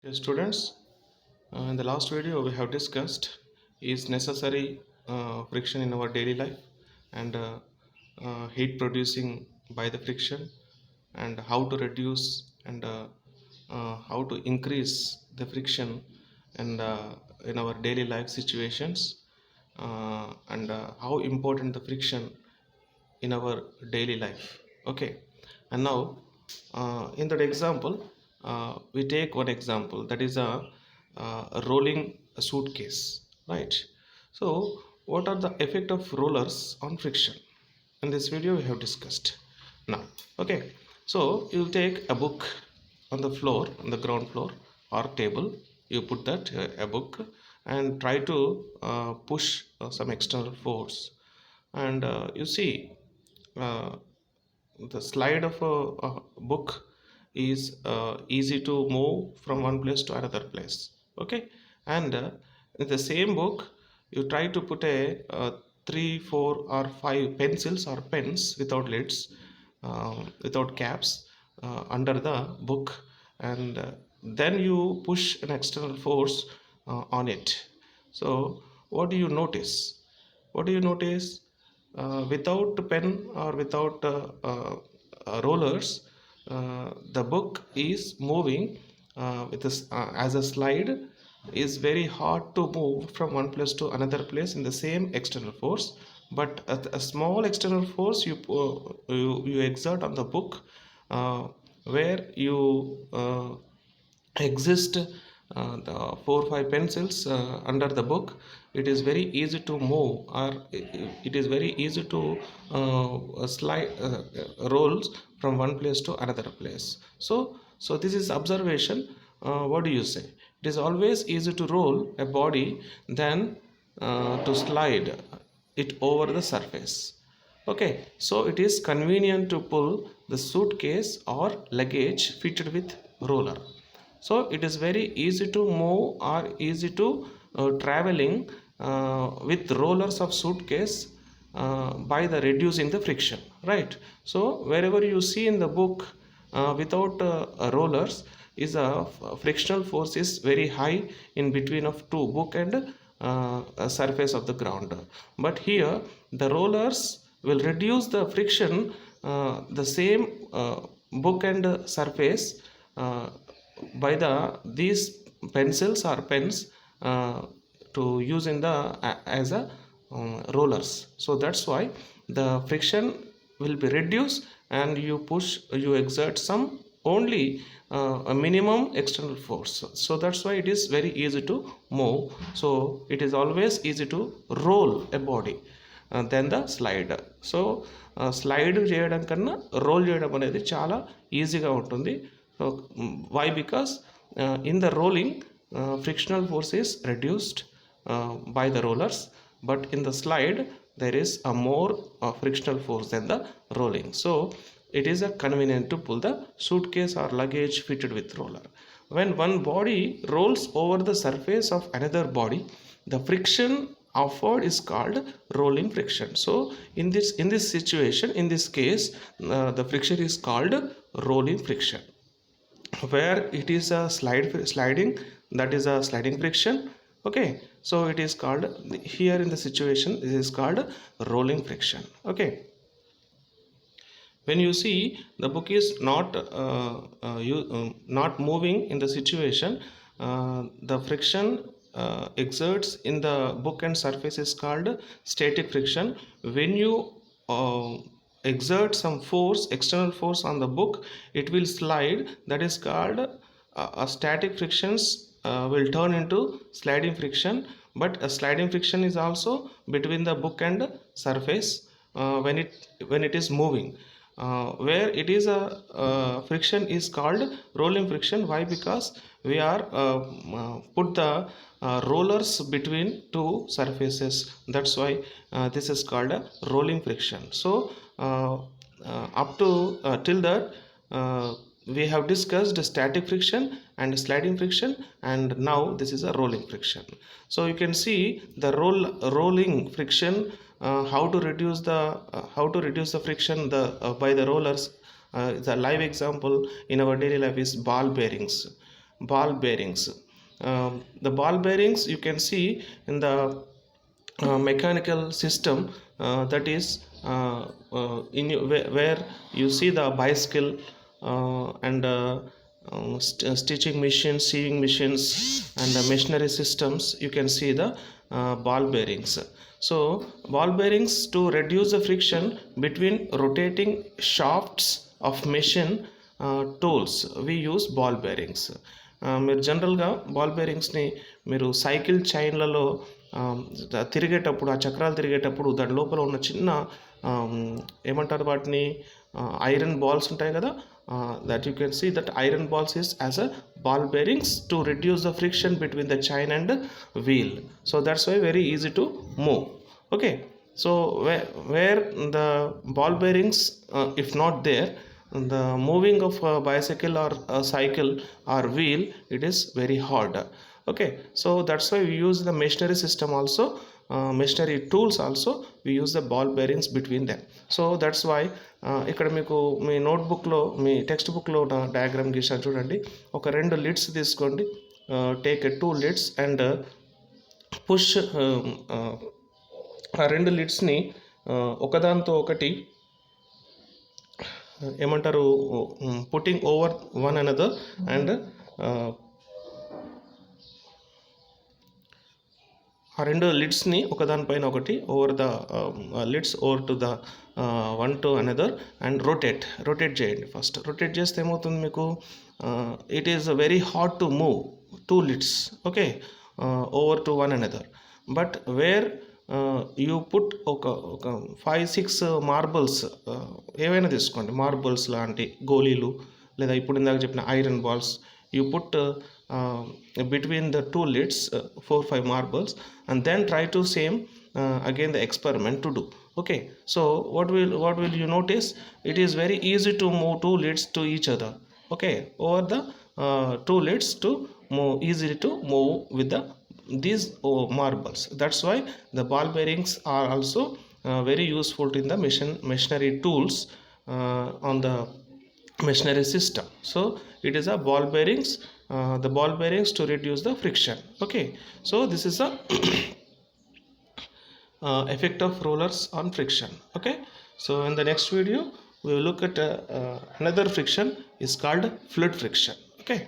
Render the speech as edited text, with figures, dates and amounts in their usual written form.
Dear students, in the last video we have discussed is necessary friction in our daily life and heat producing by the friction and how to reduce and how to increase the friction in our daily life situations and how important the friction in our daily life. Okay, and now in that example we take one example, that is a rolling suitcase, right? So what are the effect of rollers on friction? In this video we have discussed now. Okay, so you take a book on the floor, on the ground floor or table. You put that a book and try to push some external force, and you see uh, the slide of a book is easy to move from one place to another place. Okay, and in the same book you try to put a 3 4 or 5 pencils or pens without lids, without caps, under the book, and then you push an external force on it. So what do you notice? What do you notice? Without pen or without rollers, the book is moving with this, as a slide is very hard to move from one place to another place in the same external force. But a small external force you exert on the book, where you exist the 4 5 pencils under the book, it is very easy to move, or it is very easy to slide rolls from one place to another place. So this is observation. What do you say? It is always easy to roll a body than to slide it over the surface. Okay, so it is convenient to pull the suitcase or luggage fitted with roller. So it is very easy to move or easy to traveling with rollers of suitcase by the reducing the friction, right? So wherever you see in the book without rollers is a frictional force is very high in between of two book and surface of the ground. But here the rollers will reduce the friction, the same book and surface, by the these pencils or pens to use in the as a rollers. So that's why the friction will be reduced and you push, you exert some only a minimum external force. So that's why it is very easy to move. So it is always easy to roll a body than the slide. So slide చేయడం కన్నా roll చేయడం అనేది చాలా ఈజీగా ఉంటుంది. So why? Because in the rolling, frictional force is reduced by the rollers, but in the slide there is a more frictional force than the rolling. So it is a convenient to pull the suitcase or luggage fitted with roller. When one body rolls over the surface of another body, the friction offered is called rolling friction. So in this situation, in this case, the friction is called rolling friction. Where it is a sliding, that is a sliding friction. Okay, so it is called, here in the situation it is called rolling friction. Okay, when you see the book is not moving in the situation, the friction exerts in the book and surface is called static friction. When you exert some force, external force on the book, it will slide, that is called a static frictions will turn into sliding friction. But a sliding friction is also between the book and surface when it is moving. Where it is a friction is called rolling friction. Why? Because we are put the rollers between two surfaces. That's why this is called a rolling friction. So up to till that we have discussed static friction and sliding friction, and now this is a rolling friction. So you can see the rolling friction, how to reduce the friction by the rollers. The live example in our daily life is ball bearings. ball bearings. The ball bearings you can see in the mechanical system, that is where you see the bicycle and stitching machines, sewing machines, and machinery systems. You can see the ball bearings. So ball bearings, to reduce the friction between rotating shafts of machine tools, we use ball bearings. మీరు జనరల్గా ball బేరింగ్స్ని మీరు cycle చైన్లలో తిరిగేటప్పుడు, ఆ చక్రాలు తిరిగేటప్పుడు దాని లోపల ఉన్న చిన్న ఏమంటారు వాటిని, ఐరన్ బాల్స్ ఉంటాయి కదా, that you can see that iron balls is as a ball bearings to reduce the friction between the chain and wheel. So that's why very easy to move. Okay, so where the ball bearings if not there, the moving of a bicycle or a cycle or wheel, it is very hard. Okay, so that's why we use the machinery system also, machinery tools also, we use the ball bearings between them. So that's why ఇక్కడ మీకు మీ నోట్బుక్లో, మీ text బుక్లో ఉన్న diagram గీసాను చూడండి. ఒక 2 lids తీసుకోండి, take 2 lids and push. ఆ 2 లిడ్స్ని ఒకదాంతో ఒకటి ఏమంటారు, putting over one another, and ఆ 2 లిడ్స్ని ఒకదానిపైన ఒకటి over the lids over to the one to another and rotate చేయండి. ఫస్ట్ రొటేట్ చేస్తే ఏమవుతుంది మీకు, it is very hard to move 2 lids, okay, over to one another. But where you put ఒక 5-6 marbles, ఏవైనా తీసుకోండి, marbles లాంటి గోళీలు, లేదా ఇప్పుడు ఇందాక చెప్పిన iron balls, you put between the 2 lids 4-5 marbles, and then try to same again the experiment to do. Okay, so what will you notice, it is very easy to move 2 lids to each other. Okay, over the 2 lids to move, easily to move with the these marbles. That's why the ball bearings are also very useful in the machinery tools on the machinery system. So it is a ball bearings, the ball bearings to reduce the friction. Okay, so this is a effect of rollers on friction. Okay, so in the next video we will look at another friction is called fluid friction. Okay.